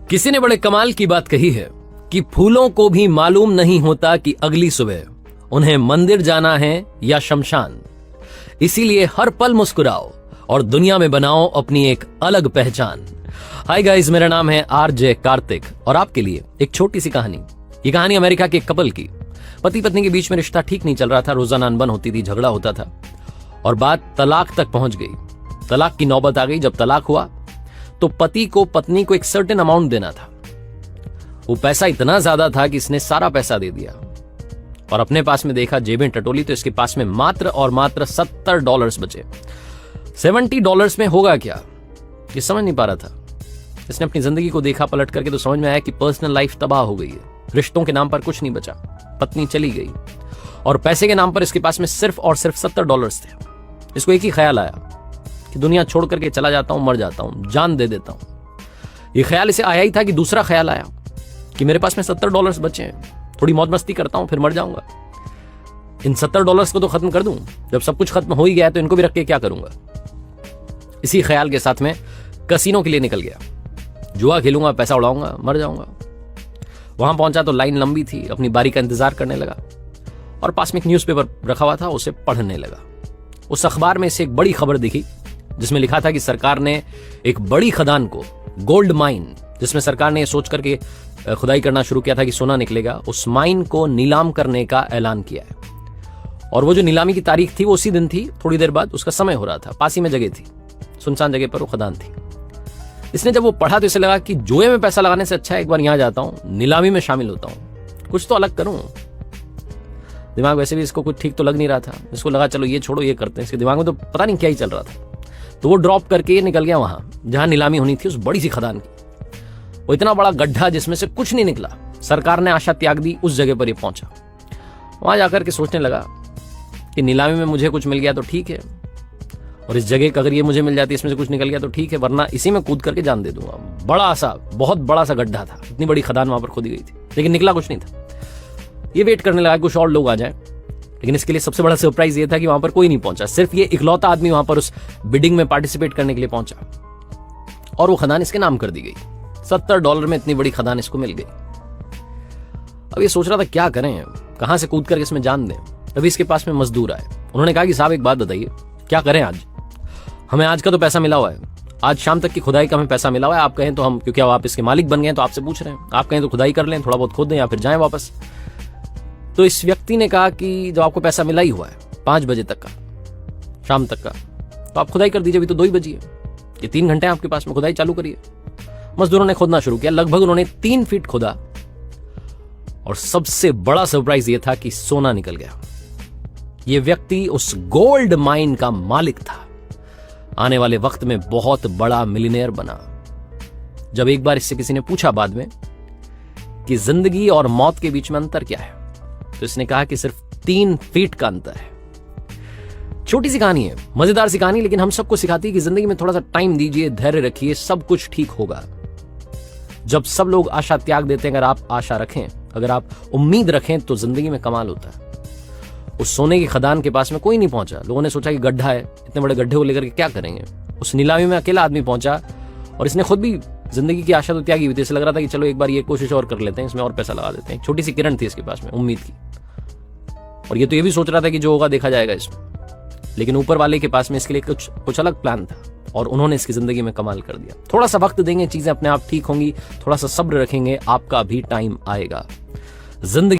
किसी ने बड़े कमाल की बात कही है कि फूलों को भी मालूम नहीं होता कि अगली सुबह उन्हें मंदिर जाना है या शमशान। इसीलिए हर पल मुस्कुराओ और दुनिया में बनाओ अपनी एक अलग पहचान। हाय गाइस, मेरा नाम है आरजे कार्तिक और आपके लिए एक छोटी सी कहानी। ये कहानी अमेरिका के एक कपल की। पति पत्नी के बीच में रिश्ता ठीक नहीं चल रहा था, रोजाना अनबन होती थी, झगड़ा होता था और बात तलाक तक पहुंच गई। तलाक की नौबत आ गई। जब तलाक हुआ तो पति को पत्नी को एक सर्टेन अमाउंट देना था। वो पैसा इतना ज्यादा था कि इसने सारा पैसा दे दिया और अपने पास में देखा, जेबें टटोली तो इसके पास में मात्र और मात्र $70 बचे। $70 में होगा क्या, ये समझ नहीं पा रहा था। इसने अपनी जिंदगी को देखा पलट करके तो समझ में आया कि पर्सनल लाइफ तबाह हो गई है। रिश्तों के नाम पर कुछ नहीं बचा, पत्नी चली गई और पैसे के नाम पर इसके पास में सिर्फ और सिर्फ $70 थे। इसको एक ही ख्याल आया कि दुनिया छोड़ करके चला जाता हूं, मर जाता हूं, जान दे देता हूं। ये ख्याल इसे आया ही था कि दूसरा ख्याल आया कि मेरे पास में $70 बचे हैं, थोड़ी मौज मस्ती करता हूं, फिर मर जाऊंगा। इन $70 को तो खत्म कर दूं। जब सब कुछ खत्म हो ही गया तो इनको भी रख के क्या करूंगा। इसी ख्याल के साथ में कसिनो के लिए निकल गया। जुआ खेलूंगा, पैसा उड़ाऊंगा, मर जाऊंगा। वहां पहुंचा तो लाइन लंबी थी। अपनी बारी का इंतजार करने लगा और पास में एक न्यूज़पेपर रखा हुआ था, उसे पढ़ने लगा। उस अखबार में इसे एक बड़ी खबर दिखी जिसमें लिखा था कि सरकार ने एक बड़ी खदान को, गोल्ड माइन, जिसमें सरकार ने सोच करके खुदाई करना शुरू किया था कि सोना निकलेगा, उस माइन को नीलाम करने का ऐलान किया है। और वो जो नीलामी की तारीख थी वो उसी दिन थी। थोड़ी देर बाद उसका समय हो रहा था। पास ही में जगह थी, सुनसान जगह पर वो खदान थी। इसने जब वो पढ़ा तो इसे लगा कि जुए में पैसा लगाने से अच्छा है एक बार यहां जाता हूं, नीलामी में शामिल होता हूं, कुछ तो अलग करूं। दिमाग वैसे भी इसको कुछ ठीक तो लग नहीं रहा था। इसको लगा चलो ये छोड़ो, ये करते हैं। इसके दिमाग में तो पता नहीं क्या ही चल रहा था। तो वो ड्रॉप करके निकल गया वहां जहां नीलामी होनी थी, उस बड़ी सी खदान की। वो इतना बड़ा गड्ढा जिसमें से कुछ नहीं निकला। सरकार ने आशा त्याग दी। उस जगह पर ये पहुंचा। वहां जाकर के सोचने लगा कि नीलामी में मुझे कुछ मिल गया तो ठीक है, और इस जगह का अगर ये मुझे मिल जाती, इसमें से कुछ निकल गया तो ठीक है, वरना इसी में कूद करके जान दे दूंगा। बड़ा सा, बहुत बड़ा सा गड्ढा था। इतनी बड़ी खदान वहां पर खोदी गई थी, लेकिन निकला कुछ नहीं था। ये वेट करने लगा कुछ और लोग आ जाए, लेकिन इसके लिए सबसे बड़ा सरप्राइज ये था कि वहां पर कोई नहीं पहुंचा। सिर्फ ये इकलौता आदमी वहां पर उस बिडिंग में पार्टिसिपेट करने के लिए पहुंचा और वो खदान इसके नाम कर दी गई। $70 में इतनी बड़ी खदान इसको मिल गई। अब ये सोच रहा था क्या करें, कहां से कूद करके इसमें जान दें। तभी इसके पास में मजदूर आए। उन्होंने कहा कि साहब एक बात बताइए, क्या करें आज, हमें आज का तो पैसा मिला हुआ है, आज शाम तक की खुदाई का हमें पैसा मिला हुआ है। आप कहें तो हम, क्योंकि अब आप इसके मालिक बन गए हैं तो आपसे पूछ रहे हैं, आप कहें तो खुदाई कर लें, थोड़ा बहुत खोद दें या फिर जाएं वापस। तो इस व्यक्ति ने कहा कि जब आपको पैसा मिला ही हुआ है 5 बजे तक का, शाम तक का, तो आप खुदाई कर दीजिए। अभी तो 2 ही बजी है, ये 3 घंटे आपके पास में, खुदाई चालू करिए। मजदूरों ने खोदना शुरू किया। लगभग उन्होंने 3 फीट खोदा और सबसे बड़ा सरप्राइज ये था कि सोना निकल गया। ये व्यक्ति उस गोल्ड माइन का मालिक था। आने वाले वक्त में बहुत बड़ा मिलियनेयर बना। जब एक बार इससे किसी ने पूछा बाद में कि जिंदगी और मौत के बीच में अंतर क्या है, तो इसने कहा कि सिर्फ 3 फीट का अंतर है। छोटी सी कहानी है, मजेदार सी कहानी, लेकिन हम सबको सिखाती है कि जिंदगी में थोड़ा सा टाइम दीजिए, धैर्य रखिए, सब कुछ ठीक होगा। जब सब लोग आशा त्याग देते हैं, अगर आप आशा रखें, अगर आप उम्मीद रखें, तो जिंदगी में कमाल होता है। उस सोने की खदान के पास में कोई नहीं पहुंचा। लोगों ने सोचा कि गड्ढा है, इतने बड़े गड्ढे को लेकर के क्या करेंगे। उस नीलामी में अकेला आदमी पहुंचा और इसने खुद भी जिंदगी की आशा तो त्यागी हुई थी। इसे लग रहा था कि चलो एक बार ये कोशिश और कर लेते हैं, इसमें और पैसा लगा देते हैं। छोटी सी किरण थी इसके पास में उम्मीद की, और ये तो ये भी सोच रहा था कि जो होगा देखा जाएगा इसमें। लेकिन ऊपर वाले के पास में इसके लिए कुछ अलग प्लान था और उन्होंने इसकी जिंदगी में कमाल कर दिया। थोड़ा सा वक्त देंगे, चीजें अपने आप ठीक होंगी। थोड़ा सा सब्र रखेंगे, आपका भी टाइम आएगा। जिंदगी